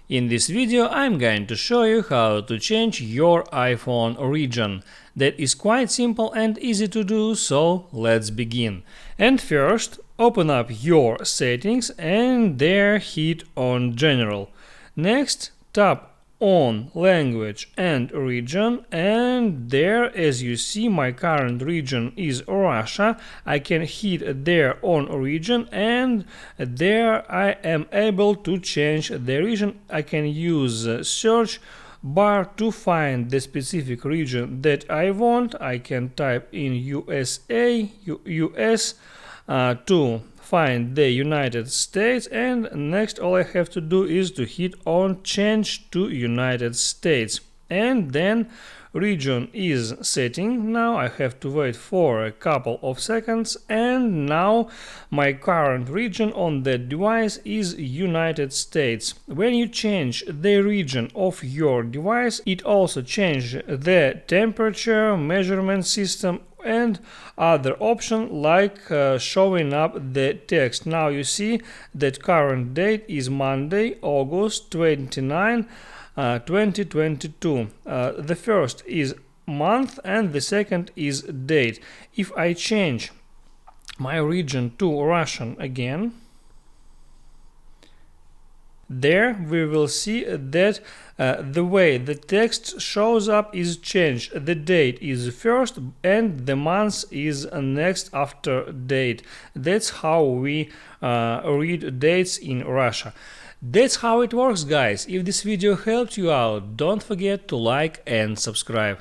In this video I'm going to show you how to change your iPhone region. That is quite simple and easy to do, so let's begin. And first, open up your settings and there hit on General. Next, tap on Language and Region, and there, as you see, my current region is Russia. I can hit there on Region, and there I am able to change the region. I can use search bar to find the specific region that I want. I can type in USA, US to find the United States, and next all I have to do is to hit on Change to United States, and then region is setting. Now I have to wait for a couple of seconds, and now my current region on that device is United States. When you change the region of your device, it also changes the temperature measurement system and other option like showing up the text. Now you see that current date is Monday, August 29, 2022. The first is month and the second is date. If I change my region to Russian again, there we will see that the way the text shows up is changed. The date is first and the month is next after date. That's how we read dates in Russia. That's how it works, guys. If this video helped you out, don't forget to like and subscribe.